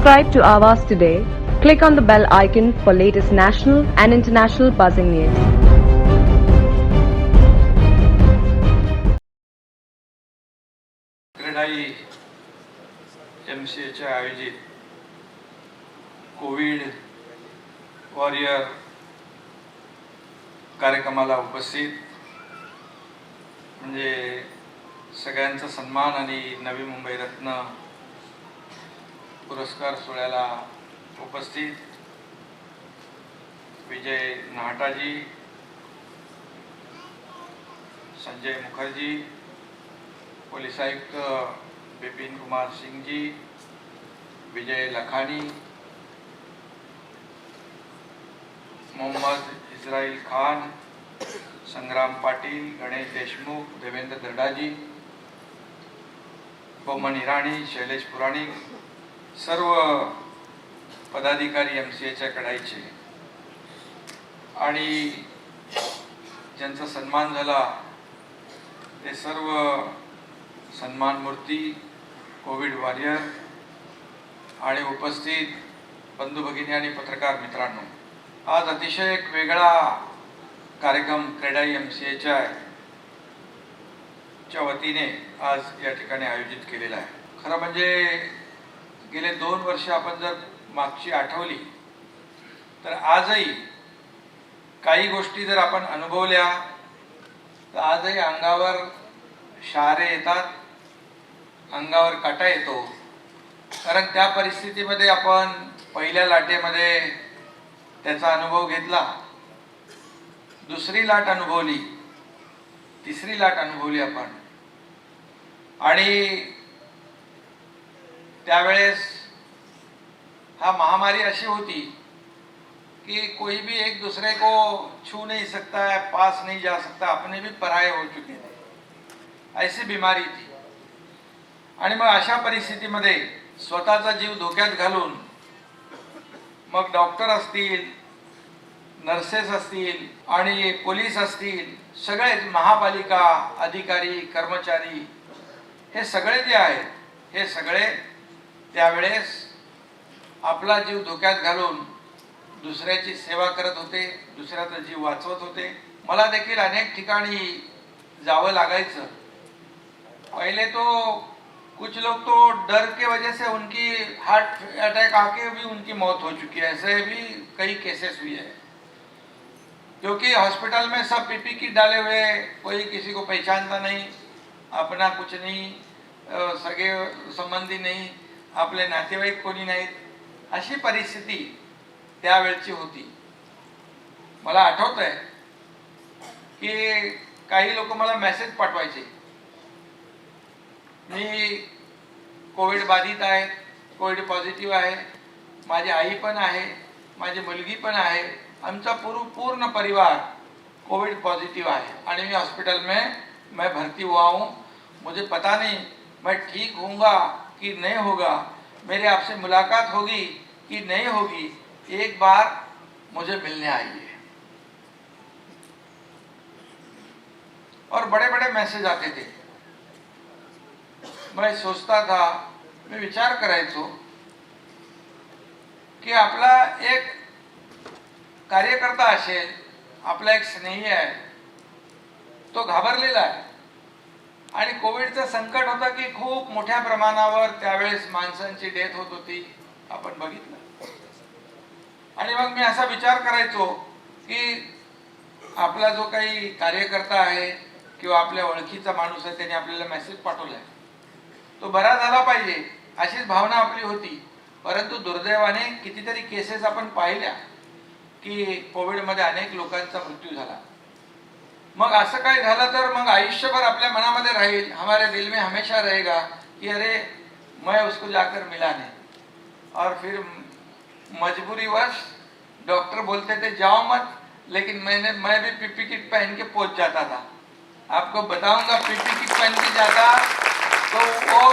Subscribe to Avas today. Click on the bell icon for latest national and international buzzing news. CREDAI MCAच्या आयोजित Covid warrior कार्यक्रमाला उपस्थित म्हणजे सगळ्यांचा सन्मान आणि नवी मुंबई रत्न पुरस्कार सोहळ्याला उपस्थित विजय नाहटाजी, संजय मुखर्जी, पुलिस आयुक्त बिपिन कुमार सिंह जी, विजय लखानी, मोहम्मद इस्राईल खान, संग्राम पाटील, गणेश देशमुख, देवेंद्र दर्डाजी, बोमन इराणी, शैलेश पुराणिक, सर्व पदाधिकारी MCAच्या कडाईचे आणि ज्यांचा सन्मान झाला ते सर्व सन्मान मूर्ती, कोविड वॉरियर आणि उपस्थित बंधू भगिनी आणि पत्रकार मित्रांनो, आज अतिशय एक वेगळा कार्यक्रम क्रेडाई MCAच्या वतीने आज या ठिकाणी आयोजित केलेला आहे. खरं म्हणजे गेले 2 वर्ष आपण जर मागची आठवली तर आजही काही गोष्टी जर आपण अनुभवल्या तर आजही अंगावर शहारे येतात, अंगावर काटा येतो. कारण त्या परिस्थितीमध्ये आपण पहिल्या लाटेमध्ये त्याचा अनुभव घेतला, दुसरी लाट अनुभवली, तिसरी लाट अनुभवली आपण. आणि त्यावेळेस हा महामारी अशी होती कि कोई भी एक दूसरे को छू नहीं सकता है, पास नहीं जा सकता, अपने भी पराये हो चुके थे, ऐसी बीमारी थी. आणि मग अशा परिस्थितीमध्ये स्वतःचा जीव धोक्यात घालून मग डॉक्टर असतील, नर्सेस असतील आणि पोलीस असतील, सगळेच महापालिका अधिकारी कर्मचारी, हे सगळे जे आहेत हे सगळे त्यावेळेस आपला जीव धोक्यात घालून दुसऱ्याची सेवा करत होते, दुसऱ्याचा जीव वाचवत होते. मला देखील अनेक ठिकाणी जावं लागायचं. पहले तो कुछ लोग तो डर के वजह से उनकी हार्ट अटैक आके भी उनकी मौत हो चुकी है, ऐसे भी कई केसेस हुई है. क्योंकि हॉस्पिटल में सब पीपी किट डाले हुए, कोई किसी को पहचानता नहीं, अपना कुछ नहीं, सगळे संबंधी नाही, आपले नातेवाईक कोणी नाहीत, अशी परिस्थिती त्यावेळची होती. मला आठवतंय की काही लोक मला मेसेज पाठवायचे, मी कोविड बाधित आहे, कोविड पॉझिटिव्ह आहे, माझी आई पण आहे, माझी मुलगी पण आहे, आमचा पूर्ण परिवार कोविड पॉझिटिव्ह आहे आणि मी हॉस्पिटल में मैं भर्ती हुआ हूँ, मुझे पता नहीं मैं ठीक होऊंगा कि नहीं होगा, मेरे आपसे मुलाकात होगी कि नहीं होगी, एक बार मुझे मिलने आइए. और बड़े बड़े मैसेज आते थे. मैं सोचता था, मैं विचार करायचो की आपला एक कार्यकर्ता असेल, आपला एक स्नेही आहे, तो घाबरलेला आहे आणि कोविडचं संकट होतं की खूप मोठ्या प्रमाणावर त्यावेळेस माणसांची डेथ होत होती, आपण बघितलं. आणि मग मी असा विचार करायचो की आपला जो काही कार्यकर्ता आहे किंवा आपल्या ओळखीचा माणूस आहे त्याने आपल्याला मेसेज पाठवलाय, तो बरा झाला पाहिजे, अशीच भावना आपली होती. परंतु दुर्दैवाने कितीतरी केसेस आपण पाहिल्या की कोविडमध्ये अनेक लोकांचा मृत्यू झाला. मग असं काय झालं तर मग आयुष्यभर आपल्या मनामध्ये राहील, हमारे दिल में हमेशा रहेगा कि अरे मैं उसको जाकर मिला नहीं. और फिर मजबूरीवश डॉक्टर बोलते थे जाओ मत, लेकिन मैं भी पीपी किट पहन के पहुंच जाता था. आपको बताऊंगा, पीपी किट पहन के जाता तो वो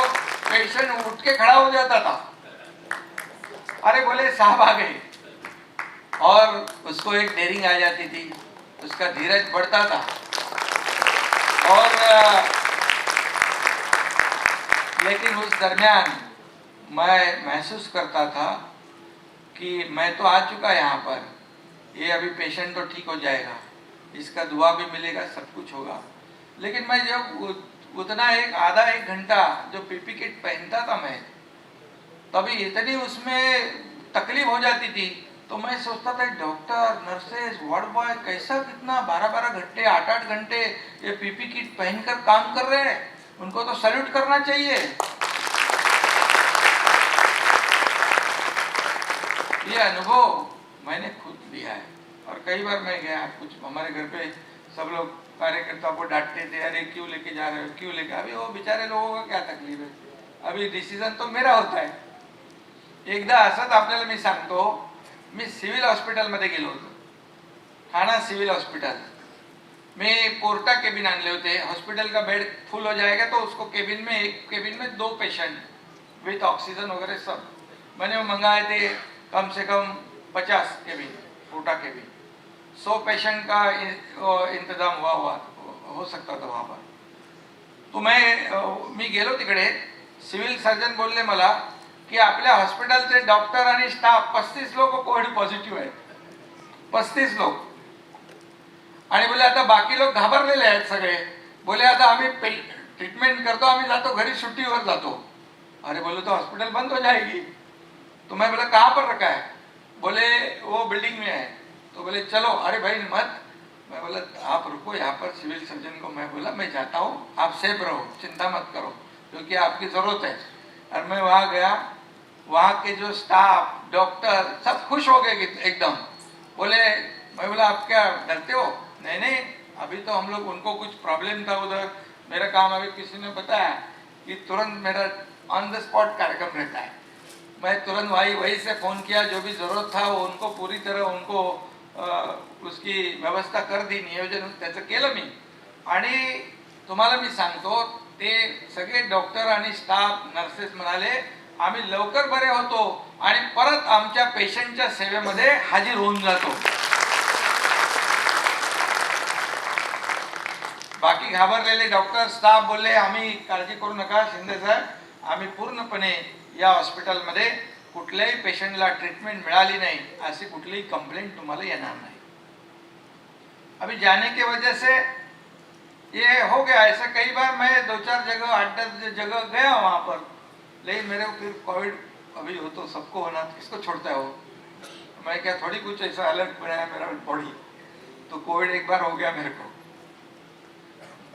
पेशेंट उठ के खड़ा हो जाता था, अरे बोले साहब आ गए, और उसको एक डेयरिंग आ जाती थी, उसका धीरज बढ़ता था. और लेकिन उस दरमियान मैं महसूस करता था कि मैं तो आ चुका यहाँ पर, ये अभी पेशेंट तो ठीक हो जाएगा, इसका दुआ भी मिलेगा, सब कुछ होगा। लेकिन मैं जब उतना आधा एक घंटा जो पीपी किट पहनता था मैं, तभी इतनी उसमें तकलीफ हो जाती थी। तो मैं सोचता था डॉक्टर, नर्सेस, वार्ड बॉय कैसा कितना 12-12 घंटे 8-8 घंटे ये पीपी किट पहनकर काम कर रहे हैं, उनको तो सैल्यूट करना चाहिए। ये अनुभव मैंने खुद लिया है। और कई बार मैं गया, कुछ हमारे घर पे सब लोग कार्यकर्ताओं को डांटते थे, अरे क्यों लेके जा रहे हो, क्यों लेके। अभी वो बेचारे लोगों का क्या तकलीफ है, अभी डिसिजन तो मेरा होता है। एकदा असंच आपल्याला मी सांगतो, मी सिव्हिल हॉस्पिटलमध्ये गेलो होतो, ठाणा सिव्हिल हॉस्पिटल। मैं पोर्टा केबिन आणले होते, हॉस्पिटल का बेड फुल हो जाएगा तो उसको केबिन में, एक केबिन में 2 पेशेंट विथ ऑक्सीजन वगैरह सब मैंने वो मंगाए थे। कम से कम 50 केबिन, पोर्टा केबिन, 100 पेशेंट का इंतजाम हो सकता था वहाँ पर। तो मी गेलो तिकडे, सिव्हिल सर्जन बोलले मला की आपल्या हॉस्पिटलचे डॉक्टर आणि स्टाफ 35 लोक कोविड पॉझिटिव्ह आहेत, 35 लोक। आणि बोले आता बाकी लोक घाबरलेले आहेत सगळे, बोले आता आम्ही ट्रीटमेंट करतो, आम्ही जातो घरी, सुट्टीवर जातो। अरे बोले तो हॉस्पिटल बंद हो जाएगी। तो मैं बोला कहाँ पर रखा है, बोले वो बिल्डिंग में है। तो बोले चलो, अरे भाई मत। मैं बोला आप रुको यहाँ पर, सिविल सर्जन को मैं बोला मैं जाता हूँ, आप सेफ रहो, चिंता मत करो, क्योंकि आपकी ज़रूरत है। और मैं वहाँ गया, वहाँ के जो स्टाफ, डॉक्टर सब खुश हो गए एकदम। बोले, मैं बोला आप क्या डरते हो? नहीं नहीं, अभी तो हम लोग, उनको कुछ प्रॉब्लम था उधर, मेरा काम अभी किसी ने बताया कि तुरंत मेरा ऑन द स्पॉट कार्यक्रम रहता है। मैं तुरंत वही से फ़ोन किया, जो भी ज़रूरत था वो उनको पूरी तरह उनको उसकी व्यवस्था कर दी, नियोजन त्याचं केलं मी। आणि तुम्हाला मी सांगतो, ते सगळे डॉक्टर आणि स्टाफ, नर्सेस म्हणाले आम्ही लवकर बरे होतो आणि परत आमच्या पेशंटच्या सेवेमध्ये हाजीर होऊन जातो। बाकी घाबरलेले डॉक्टर, स्टाफ बोलले आम्ही काळजी करू नका शिंदे साहेब, आम्ही पूर्णपणे या हॉस्पिटलमध्ये कुठल्याही पेशंटला ट्रीटमेंट मिळाली नहीं, ऐसी कुठलीही कंप्लेंट तुम्हाला येणार नहीं। अभी जाने की वजह से ये हो गया ऐसा। कई बार मैं 2-4 जगह 8-10 जगह गया वहाँ पर, लेकिन मेरे को फिर कोविड अभी हो तो सबको होना, किसको छोड़ता है वो। मैं क्या थोड़ी कुछ ऐसा अलर्ट बनाया मेरा बॉडी, तो कोविड एक बार हो गया मेरे को,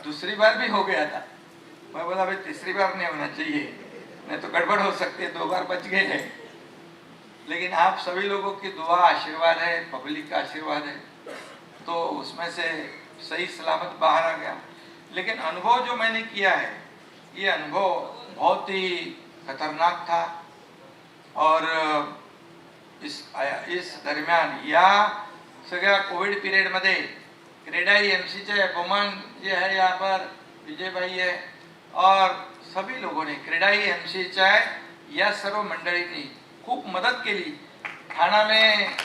दूसरी बार भी हो गया था। मैं बोला भाई तीसरी बार नहीं होना चाहिए, नहीं तो गड़बड़ हो सकती है, 2 बार बच गए हैं। लेकिन आप सभी लोगों की दुआ, आशीर्वाद है, पब्लिक का आशीर्वाद है, तो उसमें से सही सलामत बाहर आ गया। लेकिन अनुभव जो मैंने किया है, ये अनुभव बहुत ही खतरनाक था। और इस दरम्यान या सगळ्या कोविड पिरियडमध्ये क्रेडाई एमसीचे बोमन जे है यहाँ पर, विजय भाई है, और सभी लोगों ने, क्रेडाई एमसीच्या या सर्व मंडळींनी खूब मदद केली। ठाणा में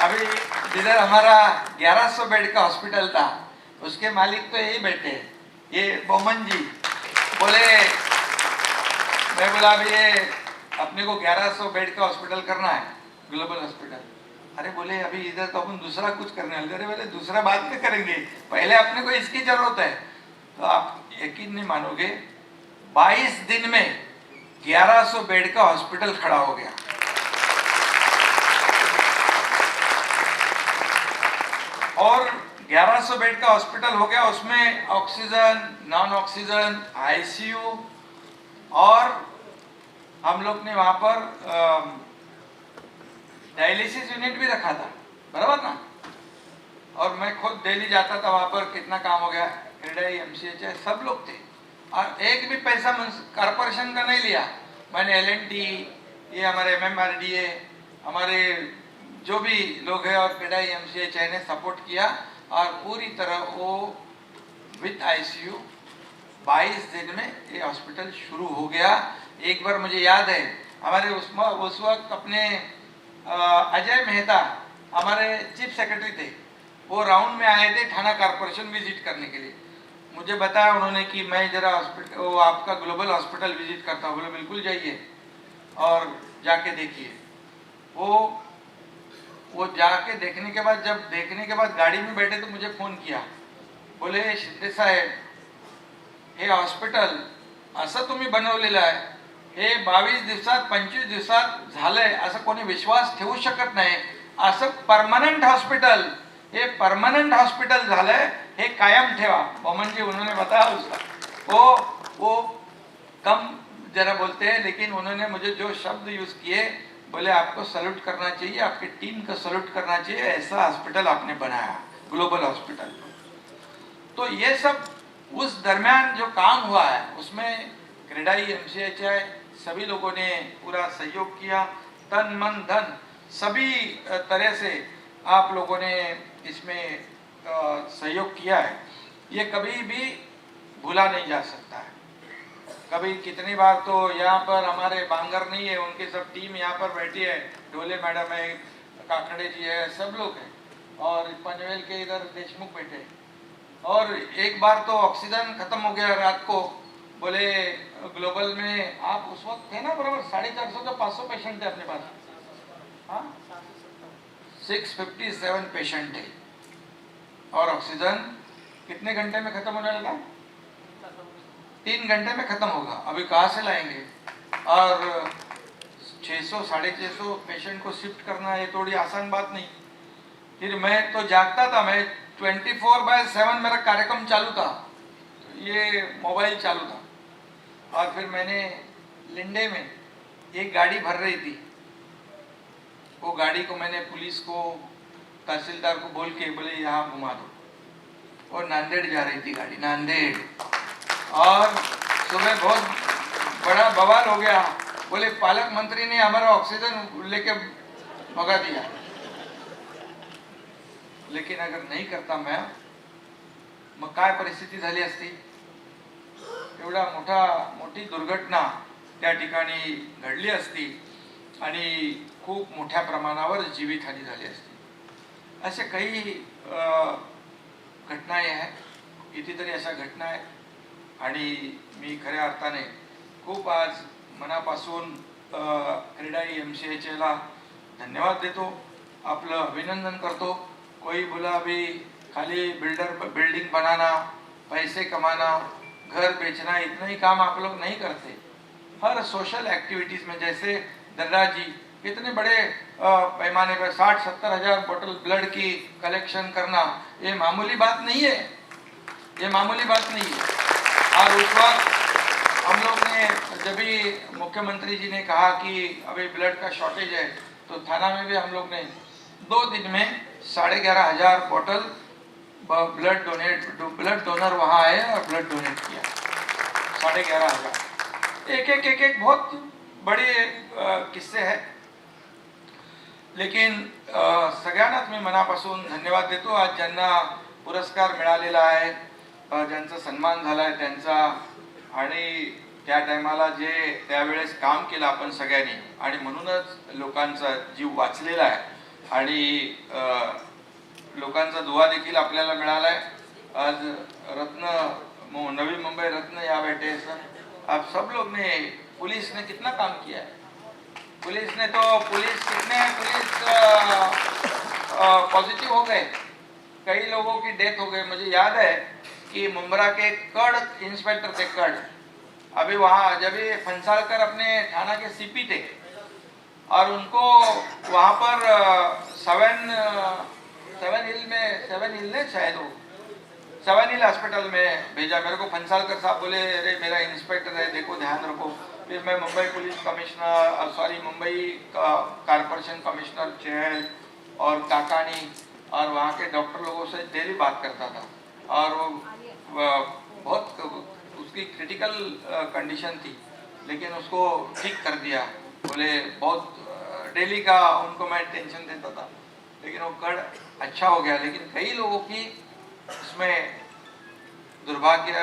अभी जिधर हमारा 1100 बेड का हॉस्पिटल था, उसके मालिक तो यही बैठे हैं, ये बोमन जी। बोले, मैं बोला अभी ये अपने को 1100 बेड का हॉस्पिटल करना है, ग्लोबल हॉस्पिटल। अरे बोले अभी इधर तो अपन दूसरा कुछ करने वाले। अरे बोले दूसरा बाद में करेंगे, पहले अपने को इसकी जरूरत है। तो आप यकीन नहीं मानोगे, 22 दिन में 1100 बेड का हॉस्पिटल खड़ा हो गया। और 1100 बेड का हॉस्पिटल हो गया, उसमें ऑक्सीजन, नॉन ऑक्सीजन, आईसीयू, और हम लोग ने वहां पर डायलिसिस यूनिट भी रखा था, बराबर ना। और मैं खुद डेली जाता था वहां पर, कितना काम हो गया, क्रेडाई एमसीएच सब लोग थे, और एक भी पैसा कॉर्पोरेशन का नहीं लिया। मैंने एलएनटी, ये हमारे एमएमआरडीए, हमारे जो भी लोग हैं, और क्रेडाई एमसीएच ने सपोर्ट किया, और पूरी तरह वो विथ आईसीयू 22 दिन में ये हॉस्पिटल शुरू हो गया। एक बार मुझे याद है, हमारे उस वक्त अपने अजय मेहता हमारे चीफ सेक्रेटरी थे, वो राउंड में आए थे ठाणा कॉर्पोरेशन विजिट करने के लिए। मुझे बताया उन्होंने कि मैं जरा हॉस्पिटल, वो आपका ग्लोबल हॉस्पिटल विजिट करता हूँ। बोले बिल्कुल जाइए और जाके देखिए। वो जाके देखने के बाद, जब देखने के बाद गाड़ी में बैठे तो मुझे फोन किया, बोले शिंदे साहेब, हे हॉस्पिटल असं तुम्ही बनवलेलं आहे, हे 22 दिवसात 25 दिवसात झालंय असं कोणी विश्वास ठेवू शकत नाही। असं परमानेंट हॉस्पिटल, ये परमानेंट हॉस्पिटल झालंय, हे कायम ठेवा। बोमन जी उन्होंने बताया उसका, वो कम जरा बोलते हैं, लेकिन उन्होंने मुझे जो शब्द यूज किए, बोले आपको सल्यूट करना चाहिए, आपकी टीम को सल्यूट करना चाहिए, ऐसा हॉस्पिटल आपने बनाया, ग्लोबल हॉस्पिटल। तो ये सब उस दरमियान जो काम हुआ है उसमें क्रेडाई एमसीएचआई सभी लोगों ने पूरा सहयोग किया, तन मन धन सभी तरह से आप लोगों ने इसमें सहयोग किया है। ये कभी भी भूला नहीं जा सकता है। कभी कितनी बार तो यहाँ पर हमारे बांगर नहीं है, उनकी सब टीम यहाँ पर बैठी है, ढोले मैडम है, काकड़े जी है, सब लोग हैं, और पनवेल के इधर देशमुख बैठे हैं। और एक बार तो ऑक्सीजन खत्म हो गया रात को, बोले ग्लोबल में आप उस वक्त थे ना, बराबर 450 से 500 पेशेंट थे अपने पास। हाँ 657 पेशेंट थे, और ऑक्सीजन कितने घंटे में खत्म होने लगा? 3 घंटे में खत्म होगा। अभी कहाँ से लाएंगे? और 600 650 पेशेंट को शिफ्ट करना ये थोड़ी आसान बात नहीं। फिर मैं तो जागता था, मैं 24/7 मेरा कार्यक्रम चालू था, ये मोबाइल चालू था। और फिर मैंने लिंडे में एक गाड़ी भर रही थी, वो गाड़ी को मैंने पुलिस को, तहसीलदार को बोल के बोले यहाँ घुमा दो, और नांदेड़ जा रही थी गाड़ी, नांदेड़। और सुबह बहुत बड़ा बवाल हो गया, बोले पालक मंत्री ने हमारा ऑक्सीजन लेके भगा दिया। लेकिन अगर नहीं करता मैं, मग काय परिस्थिती झाली असती? एवढा मोठी दुर्घटना त्या ठिकाणी घडली असती आणि खूप मोठ्या प्रमाणावर जीवितहानी झाली असती। असे काही घटनाएं आहेत, कितीतरी अशा घटना आहेत, आणि मी खऱ्या अर्थाने खूप आज मनापासून क्रेडाई एमसीएचला धन्यवाद देतो, आपलं अभिनंदन करतो। कोई बोला अभी खाली बिल्डिंग बनाना, पैसे कमाना, घर बेचना, इतना ही काम आप लोग नहीं करते। हर सोशल एक्टिविटीज में, जैसे दर्रा जी इतने बड़े पैमाने पर 60-70 हजार बोतल ब्लड की कलेक्शन करना, ये मामूली बात नहीं है, ये मामूली बात नहीं है। और उस वक्त हम लोग ने, जब भी मुख्यमंत्री जी ने कहा कि अभी ब्लड का शॉर्टेज है, तो थाना में भी हम लोग ने 2 दिन में 11,500 बोतल ब्लड डोनर वहाँ आए और ब्लड डोनेट किया। 11,500 एक बहुत बड़ी किस्से है। लेकिन सगळ्यांनाच मी मनापासून धन्यवाद देतो। आज ज्यांना पुरस्कार मिळालेला आहे, ज्यांचा सन्मान झाला आहे त्यांचा, आणि त्या टायमाला जे त्यावेळेस काम केलं आपण सगळ्यांनी, आणि म्हणूनच लोकांचा जीव वाचलेला आहे, आणि लोकांचा दुआ देखील आपल्याला मिळाला है। आज नवी मुंबई रत्न यहाँ बैठे हैं सर, आप सब लोग ने, पुलिस ने कितना काम किया है। पुलिस पॉजिटिव हो गए, कई लोगों की डेथ हो गई। मुझे याद है कि मुंब्रा के कड़ इंस्पेक्टर थे, कड़, अभी वहाँ जब भी फंसालकर अपने थाना के सीपी थे, और उनको वहाँ पर 7 हिल हॉस्पिटल में भेजा। मेरे को फंसालकर साहब बोले, अरे मेरा इंस्पेक्टर है, देखो ध्यान रखो। फिर मैं Mumbai police commissioner, Mumbai corporation commissioner Chahal और काकानी और वहाँ के डॉक्टर लोगों से डेली बात करता था, और वो बहुत उसकी क्रिटिकल कंडीशन थी, लेकिन उसको ठीक कर दिया। बोले बहुत डेली का उनको मैं टेंशन देता था, लेकिन वो कड़ अच्छा हो गया। लेकिन कई लोगों की इसमें दुर्भाग्य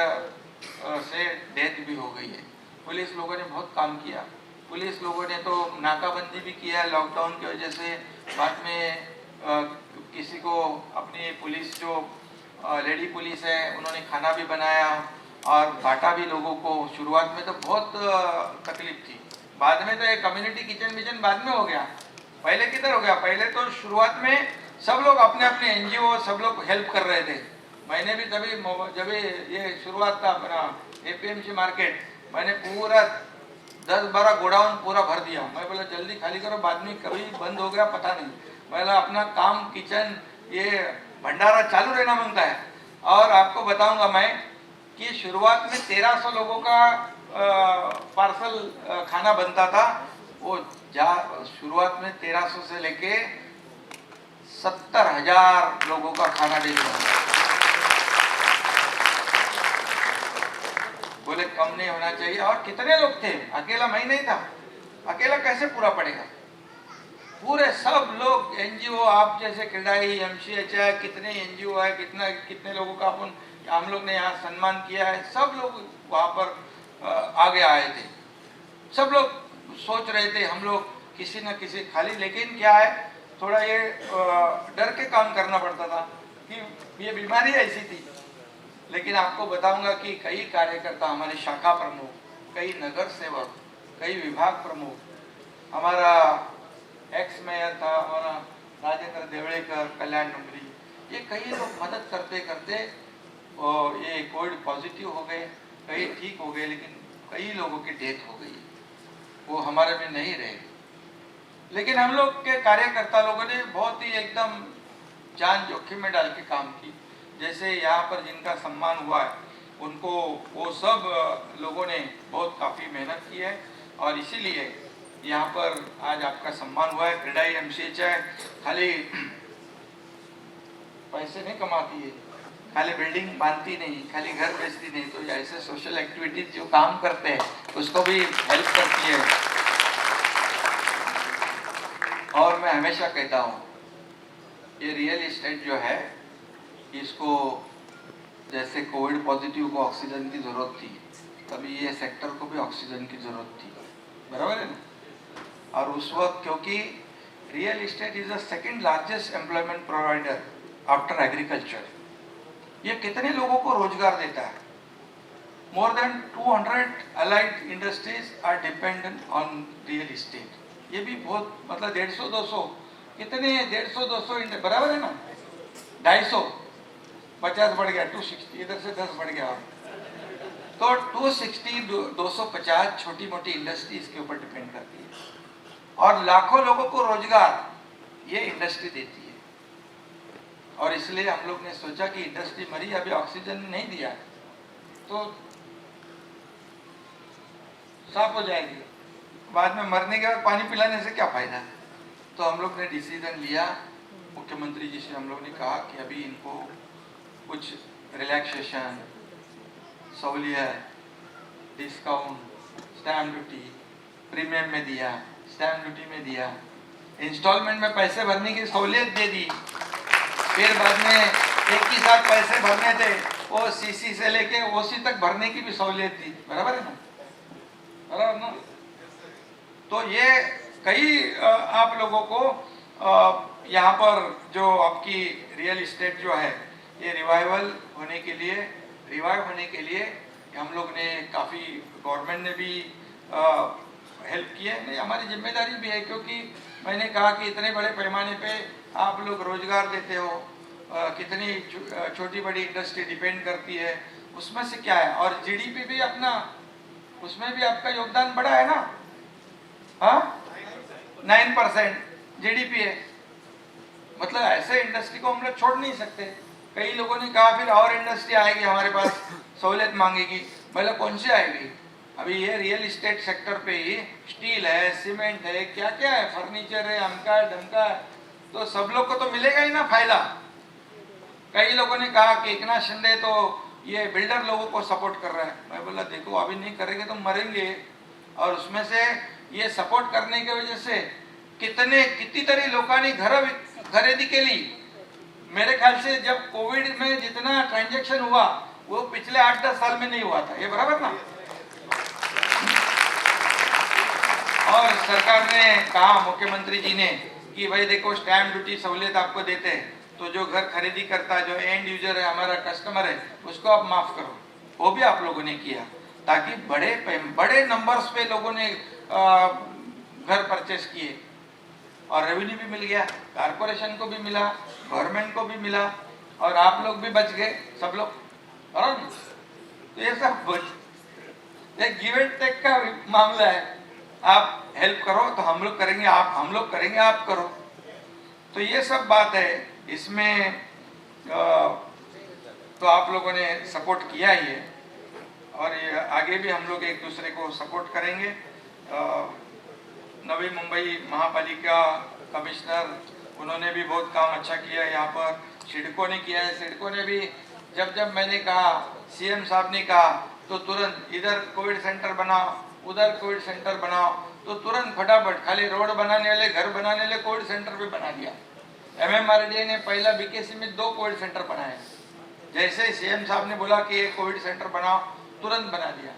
से डेथ भी हो गई है। पुलिस लोगों ने बहुत काम किया। पुलिस लोगों ने तो नाकाबंदी भी किया लॉकडाउन की वजह से। बाद में किसी को अपनी पुलिस जो लेडी पुलिस है, उन्होंने खाना भी बनाया और बांटा भी लोगों को। शुरुआत में तो बहुत तकलीफ थी, बाद में तो ये कम्युनिटी किचन विचन बाद में हो गया। पहले किधर हो गया? पहले तो शुरुआत में सब लोग अपने अपने एनजीओ सब लोग हेल्प कर रहे थे। मैंने भी तभी जब ये शुरुआत था अपना एपीएमसी मार्केट, मैंने पूरा 10-12 गोडाउन पूरा भर दिया। मैं बोला जल्दी खाली करो, बाद में कभी बंद हो गया पता नहीं। मैं अपना काम किचन ये भंडारा चालू रहना मांगता है। और आपको बताऊंगा मैं कि शुरुआत में 1300 लोगों का पार्सल खाना बनता था। वो शुरुआत में 1300 से लेके 70,000 लोगों का खाना डेली बनता। बोले कम नहीं होना चाहिए। और कितने लोग थे? अकेला मैं नहीं था, अकेला कैसे पूरा पड़ेगा? पूरे सब लोग एनजीओ, आप जैसे क्रेडाई, एमसीएचआई, कितने एनजीओ है, कितने लोगों का हम लोग ने यहाँ सम्मान किया है। सब लोग वहाँ पर आगे आए थे। सब लोग सोच रहे थे हम लोग किसी न किसी खाली, लेकिन क्या है थोड़ा ये डर के काम करना पड़ता था कि ये बीमारी ऐसी थी। लेकिन आपको बताऊंगा कि कई कार्यकर्ता, हमारे शाखा प्रमुख, कई नगर सेवक, कई विभाग प्रमुख, हमारा एक्स मेयर था हमारा राजेंद्र देवड़ेकर, कल्याण डुंगरी, ये कई लोग मदद करते करते ये कोविड पॉजिटिव हो गए, कई ठीक हो गए, लेकिन कई लोगों की डेथ हो गई। वो हमारे में नहीं रहे। लेकिन हम लोग के कार्यकर्ता लोगों ने बहुत ही एकदम जान जोखिम में डाल के काम की। जैसे यहाँ पर जिनका सम्मान हुआ है उनको, वो सब लोगों ने बहुत काफ़ी मेहनत की है और इसीलिए यहाँ पर आज आपका सम्मान हुआ है। क्रेडाई एमसीएचआई खाली पैसे नहीं कमाती है, खाली बिल्डिंग बांधती नहीं, खाली घर बेचती नहीं, तो ऐसे सोशल एक्टिविटीज जो काम करते हैं उसको भी हेल्प करती है। और मैं हमेशा कहता हूँ ये रियल इस्टेट जो है, इसको जैसे कोविड पॉजिटिव को ऑक्सीजन की जरूरत थी, तभी ये सेक्टर को भी ऑक्सीजन की जरूरत थी, बराबर है ना? और उस वक्त क्योंकि real estate is the second largest employment provider after agriculture. ये कितने लोगों को रोजगार देता है? More than 200 allied industries are dependent on real estate. ये भी बहुत मतलब 150-200 कितने 150-200 बराबर है ना? 250 50 बढ़ गया 260, इधर से 10 बढ़ गया। तो 260-250 छोटी मोटी इंडस्ट्री इसके ऊपर डिपेंड करती है और लाखों लोगों को रोजगार ये इंडस्ट्री देती है। और इसलिए हम लोग ने सोचा कि इंडस्ट्री मरी, अभी ऑक्सीजन नहीं दिया तो साफ हो जाएगी, बाद में मरने के बाद पानी पिलाने से क्या फायदा। तो हम लोग ने डिसीजन लिया, मुख्यमंत्री जी से हम लोग ने कहा कि अभी इनको कुछ रिलैक्सेशन, सहूलियत, डिस्काउंट, स्टैम्प ड्यूटी प्रीमियम में दिया, स्टैम्प ड्यूटी में दिया, इंस्टॉलमेंट में पैसे भरने की सहूलियत दे दी। फिर बाद में एक ही साथ पैसे भरने थे, वो सीसी से लेके ओसी तक भरने की भी सहूलियत दी, बराबर है ना? बराबर ना? तो ये कई आप लोगों को यहाँ पर जो आपकी रियल इस्टेट जो है ये रिवाइव होने के लिए हम लोग ने काफ़ी, गवर्नमेंट ने भी हेल्प की है। नहीं, हमारी जिम्मेदारी भी है, क्योंकि मैंने कहा कि इतने बड़े पैमाने पे आप लोग रोजगार देते हो, कितनी छोटी बड़ी इंडस्ट्री डिपेंड करती है, उसमें से क्या है। और जीडीपी भी अपना, उसमें भी आपका योगदान बड़ा है ना? हाँ, 9% जीडीपी है। मतलब ऐसे इंडस्ट्री को हम लोग छोड़ नहीं सकते। कई लोगों ने कहा फिर और इंडस्ट्री आएगी हमारे पास, सहूलियत मांगेगी। मतलब कौन सी आएगी? अभी ये रियल इस्टेट सेक्टर पे ही स्टील है, सीमेंट है, क्या क्या है, फर्नीचर है, अमका है, डमका है, तो सब लोग को तो मिलेगा ही ना फायदा। कई लोगों ने कहा कि एकनाथ शिंदे तो ये बिल्डर लोगों को सपोर्ट कर रहा है। मैं बोला देखो अभी नहीं करेंगे तो मरेंगे। और उसमें से ये सपोर्ट करने की वजह से कितीतरी लोकांनी घर खरेदी केली। मेरे ख्याल से जब कोविड में जितना ट्रांजैक्शन हुआ वो पिछले 8-10 साल में नहीं हुआ था, ये बराबर ना? और सरकार ने कहा, मुख्यमंत्री जी ने, कि भाई देखो स्टैम्प ड्यूटी सहूलियत आपको देते हैं, तो जो घर खरीदी करता है, जो एंड यूजर है, हमारा कस्टमर है, उसको आप माफ करो। वो भी आप लोगों ने किया ताकि बड़े नंबर्स पे लोगों ने घर परचेस किए और रेवेन्यू भी मिल गया, कारपोरेशन को भी मिला, गवर्नमेंट को भी मिला और आप लोग भी बच गए, सब लोग। बराबर ना? तो ये सब एक गिव एंड टेक का मामला है। आप हेल्प करो तो हम लोग करेंगे, हम लोग करेंगे, आप करो। तो ये सब बात है इसमें। तो आप लोगों ने सपोर्ट किया ही है और ये आगे भी हम लोग एक दूसरे को सपोर्ट करेंगे। नवी मुंबई महापालिका कमिश्नर, उन्होंने भी बहुत काम अच्छा किया यहाँ पर। सिडको ने किया है। सिडको ने भी जब मैंने कहा, सीएम साहब ने कहा, तो तुरंत इधर कोविड सेंटर बनाओ, उधर कोविड सेंटर बनाओ, तो तुरंत फटाफट खाली रोड बनाने वाले, घर बनाने वाले, कोविड सेंटर भी बना दिया। MMRDA ने पहला BKC में 2 कोविड सेंटर बनाए। जैसे सीएम साहब ने बोला कि एक कोविड सेंटर बनाओ, तुरंत बना दिया।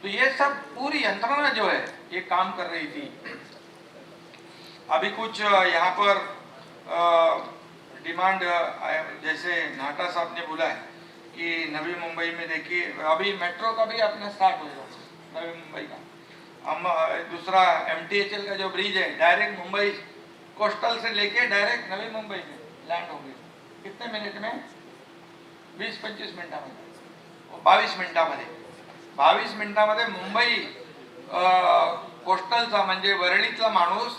तो ये सब पूरी यंत्रणा जो है ये काम कर रही थी। अभी कुछ यहाँ पर डिमांड, जैसे नाटा साहब ने बोला है कि नवी मुंबई में देखिए अभी मेट्रो का भी अपना स्टार्ट हो जाएगा नवी मुंबई का। हम दूसरा MTHL का जो ब्रिज है, डायरेक्ट मुंबई कोस्टल से लेके डायरेक्ट नवी मुंबई में लैंड हो गई। कितने मिनट में? 20-25 मिनिटामध्ये, 22 मिनिटामध्ये 22 मिनिटामध्ये मुंबई कोस्टलचा म्हणजे वरळीतला माणूस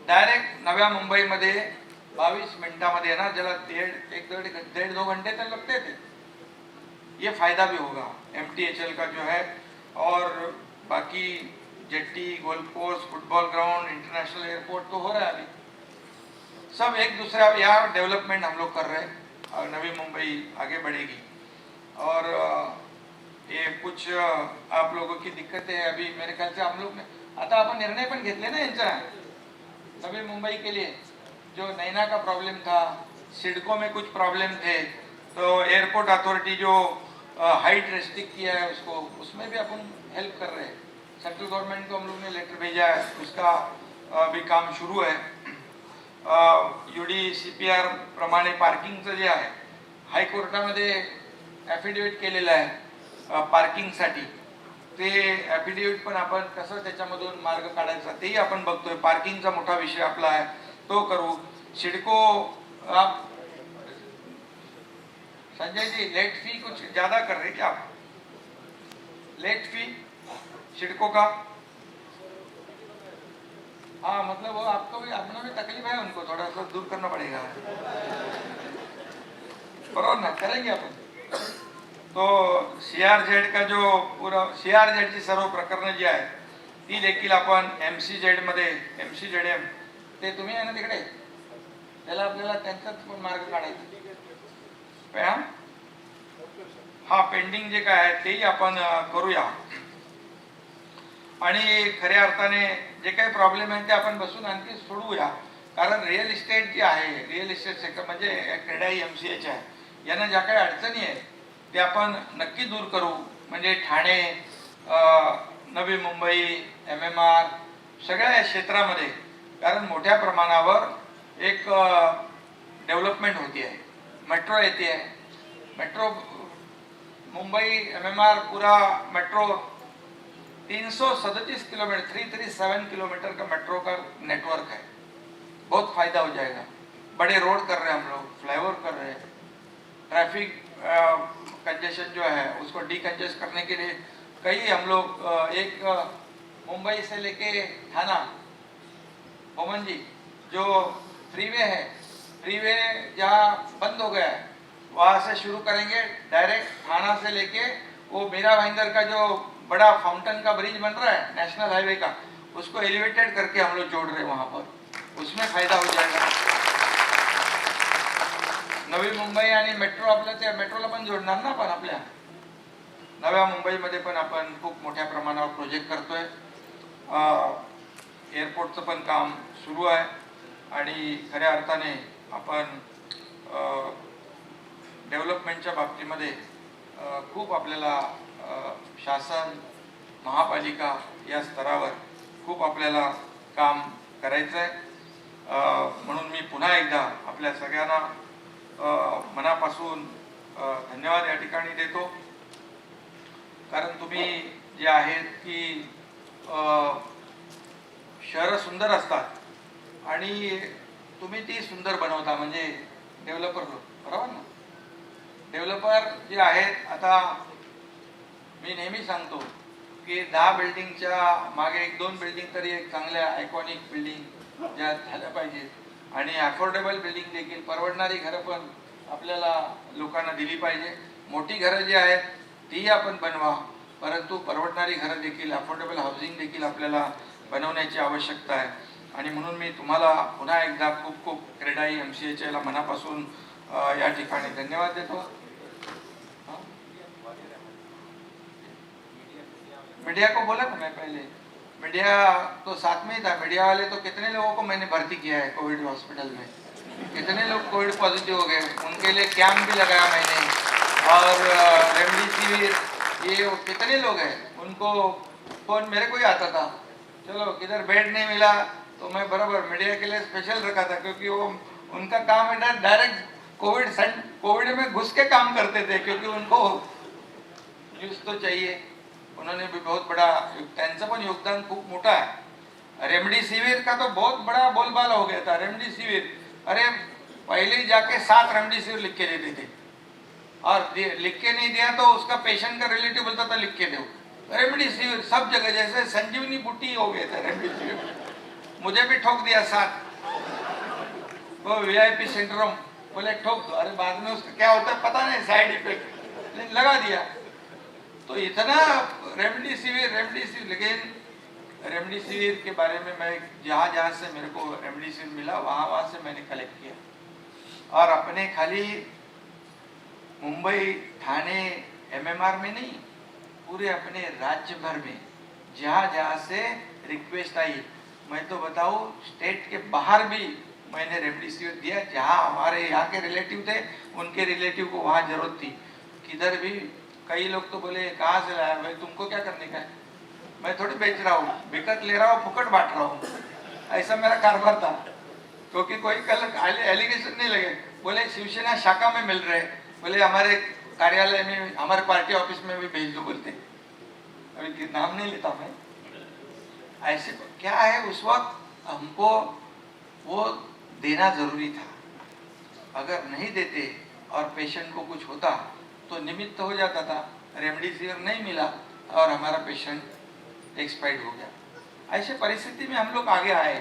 डायरेक्ट नव्या मुंबईमध्ये 22 मिनिटामध्ये ना, ज्याला 1.5-2 घंटे तक लगते थे। ये फायदा भी होगा MTHL का जो है। और बाकी jetty, golf course, football ground, international airport तो हो रहा है अभी, सब एक दूसरे यहाँ डेवलपमेंट हम लोग कर रहे हैं और नवी मुंबई आगे बढ़ेगी। और ये कुछ आप लोगों की दिक्कतें हैं अभी, मेरे ख्याल से हम लोग ने आता आपण निर्णय पण घेतले ना यांचा नवी मुंबई के लिए। जो नैना का प्रॉब्लम था, सिडको में कुछ प्रॉब्लम थे, तो एयरपोर्ट अथॉरिटी जो हाइट रेस्ट्रिक्ट किया है उसको, उसमें भी अपन हेल्प कर रहे हैं। सेंट्रल गवर्नमेंट को हम लोग ने लेटर भेजा है, उसका भी काम सुरू है। UDCPR प्रमाणे पार्किंगचं जे आहे, हायकोर्टामध्ये ॲफिडेविट केलेलं आहे पार्किंगसाठी। ते ॲफिडेविट पण आपण कसं त्याच्यामधून मार्ग काढायचा तेही आपण बघतोय। पार्किंगचा मोठा विषय आपला आहे, तो करू। सिडको, आप संजय जी लेट फी कुछ ज्यादा कर रहे क्या आप? लेट फी सिडको का? हाँ, मतलब वो आपको भी, अपना भी तकलीफ है, उनको थोड़ा सा दूर करना पड़ेगा। बराबर ना, करेंगे अपन। तो CRZ का जो पूरा CRZ ची सर्व प्रकरणं जी आहेत ती देखील आपण MCZ मध्ये, MCZM ते तुम्ही आहे ना तिकडे, त्याला आपल्याला त्यांचाच पण मार्ग काढायचा। हा, पेंडिंग जे काय आहे तेही आपण करूया आणि खऱ्या अर्थाने जे काही प्रॉब्लेम आहे ते आपण बसून आणखी सोडवूया। कारण रिअल इस्टेट जे आहे, रिअल इस्टेट सेक्टर म्हणजे क्रेडाई MCH आहे, यांना ज्या काही अडचणी आहेत ते आपण नक्की दूर करू। म्हणजे ठाणे, नवी मुंबई, MMR सगळ्या या क्षेत्रामध्ये, कारण मोठ्या प्रमाणावर एक डेव्हलपमेंट होती आहे, मेट्रो येते आहे। मेट्रो मुंबई MMR पूरा मेट्रो 337 किलोमीटर, 337 किलोमीटर का मेट्रो का नेटवर्क है। बहुत फायदा हो जाएगा। बड़े रोड कर रहे हैं हम लोग, फ्लाईओवर कर रहे हैं। ट्रैफिक कंजेशन जो है उसको डीकंजेस्ट करने के लिए कई हम लोग एक मुंबई से लेके थाना, मोमन जी, जो फ्रीवे है, फ्रीवे जहाँ बंद हो गया है वहाँ से शुरू करेंगे। डायरेक्ट थाना से लेके वो मीरा भाईंदर का जो बड़ा फाउंटेन का ब्रिज बन रहा है नेशनल हाईवे का, उसको एलिवेटेड करके हम लोग जोड़ रहे हैं वहाँ पर, उसमें फायदा हो जाएगा। नवी मुंबई आणि मेट्रो, आपल्या त्या मेट्रोला पण जोडणार ना आपण। आपल्या नव्या मुंबईमध्ये पण आपण खूप मोठ्या प्रमाणावर प्रोजेक्ट करतोय। एअरपोर्टचं पण काम सुरू आहे आणि खऱ्या अर्थाने आपण डेव्हलपमेंटच्या बाबतीमध्ये खूप आपल्याला शासन, महापालिका या स्तरावर खूप आपल्याला काम करायचं आहे। म्हणून मी पुन्हा एकदा आपल्या सगळ्यांना मनापासून धन्यवाद या ठिकाणी देतो. कारण तुम्ही जे आहेत की शहरं सुंदर असतात आणि तुम्ही ती सुंदर बनवता, म्हणजे डेव्हलपर लोक, बरोबर ना. डेव्हलपर जे आहेत, आता मी नेहमी सांगतो की 10 बिल्डिंगच्या मागे 1-2 बिल्डिंग तरी एक चांगल्या आयकॉनिक बिल्डिंग ज्या झाल्या पाहिजेत आणि अफोर्डेबल बिल्डिंग देखील, परवडणारी घरं पण आपल्याला लोकांना दिली पाहिजे. मोठी घरं जी आहेत तीही आपण बनवा, परंतु परवडणारी घरं देखील, अफोर्डेबल हाऊसिंग देखील आपल्याला बनवण्याची आवश्यकता आहे. आणि म्हणून मी तुम्हाला पुन्हा एकदा खूप खूप क्रेडाई MCHला मनापासून या ठिकाणी धन्यवाद देतो. मीडिया को बोला ना मैं पहले, मीडिया तो साथ में ही था. मीडिया वाले तो कितने लोगों को मैंने भर्ती किया है कोविड हॉस्पिटल में, कितने लोग कोविड पॉजिटिव हो गए, उनके लिए कैंप भी लगाया मैंने. और रेमडेसिविर, ये कितने लोग हैं, उनको फोन मेरे को ही आता था, चलो किधर बेड नहीं मिला तो मैं बराबर मीडिया के लिए स्पेशल रखा था, क्योंकि वो उनका काम है डायरेक्ट कोविड में घुस के काम करते थे, क्योंकि उनको न्यूज तो चाहिए. उन्होंने भी बहुत बड़ा, त्यांचं पण योगदान खूप मोठा है. रेमडेसिविर का तो बहुत बड़ा बोलबाला हो गया था. रेमडेसिविर, अरे पहले ही जाके 7 रेमडेसिविर लिख के देते थे, और लिख के नहीं दिया तो उसका पेशेंट का रिलेटिव बोलता था लिख के दो. रेमडेसिविर सब जगह, जैसे संजीवनी बूटी हो गया था रेमडेसिविर. मुझे भी ठोक दिया 7, वो VIP सिंड्रोम, बोले ठोक दो. अरे बाद में उसका क्या होता है पता नहीं, साइड इफेक्ट, लेकिन लगा दिया. तो इतना रेमडेसिविर, लेकिन रेमडेसिविर के बारे में मैं जहाँ से मेरे को रेमडेसिविर मिला वहाँ से मैंने कलेक्ट किया, और अपने खाली मुंबई, ठाणे, MMR में नहीं, पूरे अपने राज्य भर में जहाँ से रिक्वेस्ट आई, मैं तो बताऊँ स्टेट के बाहर भी मैंने रेमडेसिविर दिया. जहाँ हमारे यहाँ के रिलेटिव थे, उनके रिलेटिव को वहाँ जरूरत थी. किधर भी कई लोग तो बोले कहाँ से लाया भाई, तुमको क्या करने का है, मैं थोड़ी बेच रहा हूँ, बिकट ले रहा हूँ, फुकट बांट रहा हूँ. ऐसा मेरा कारोबार था, क्योंकि कोई कल एलिगेशन नहीं लगे. बोले शिवसेना शाखा में मिल रहे, बोले हमारे कार्यालय में, हमारे पार्टी ऑफिस में भी भेज दो बोलते. अभी नाम नहीं लेता मैं. ऐसे क्या है, उस वक्त हमको वो देना जरूरी था. अगर नहीं देते और पेशेंट को कुछ होता तो निमित्त हो जाता था. रेमडेसिविर नहीं मिला और हमारा पेशेंट एक्सपायर्ड हो गया. ऐसे परिस्थिति में हम लोग आगे आए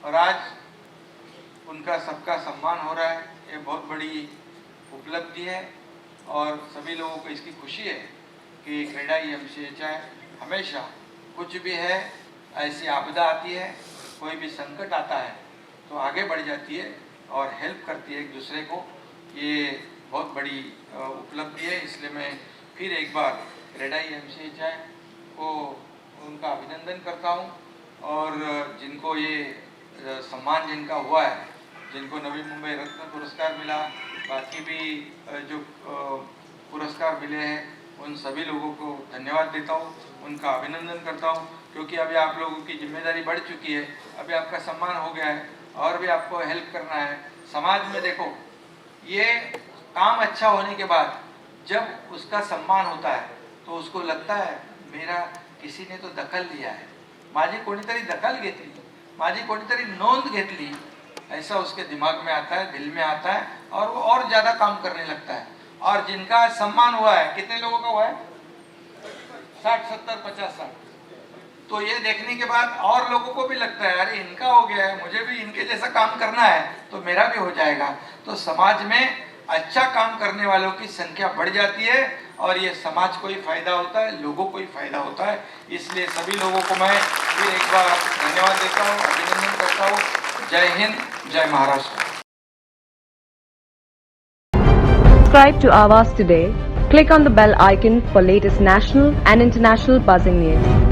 और आज उनका सबका सम्मान हो रहा है. ये बहुत बड़ी उपलब्धि है और सभी लोगों को इसकी खुशी है कि क्रेडाई MCH हमेशा कुछ भी है, ऐसी आपदा आती है, कोई भी संकट आता है तो आगे बढ़ जाती है और हेल्प करती है एक दूसरे को. ये बहुत बड़ी उपलब्धि है. इसलिए मैं फिर एक बार क्रेडाई MCH को उनका अभिनंदन करता हूँ. और जिनको ये सम्मान जिनका हुआ है, जिनको नवी मुंबई रत्न पुरस्कार मिला, बाकी भी जो पुरस्कार मिले हैं, उन सभी लोगों को धन्यवाद देता हूँ, उनका अभिनंदन करता हूँ. क्योंकि अभी आप लोगों की जिम्मेदारी बढ़ चुकी है, अभी आपका सम्मान हो गया है और भी आपको हेल्प करना है. समाज में देखो, ये काम अच्छा होने के बाद जब उसका सम्मान होता है तो उसको लगता है मेरा किसी ने तो दखल लिया है, माझी कोणीतरी दखल घेतली, माझी कोणीतरी नोंद घेतली, ऐसा उसके दिमाग में आता है, दिल में आता है, और वो और ज़्यादा काम करने लगता है. और जिनका सम्मान हुआ है, कितने लोगों का हुआ है, 60, 70, 50, 60, तो ये देखने के बाद और लोगों को भी लगता है अरे इनका हो गया है, मुझे भी इनके जैसा काम करना है तो मेरा भी हो जाएगा. तो समाज में अच्छा काम करने वालों की संख्या बढ़ जाती है और ये समाज को ही फायदा होता है, लोगों को ही फायदा होता है. इसलिए सभी लोगों को मैं फिर एक बार धन्यवाद देता हूँ, अभिनंदन करता हूँ. जय हिंद, जय Maharashtra. Subscribe to Awaaz today. Click on the bell icon for latest national and international buzzing news.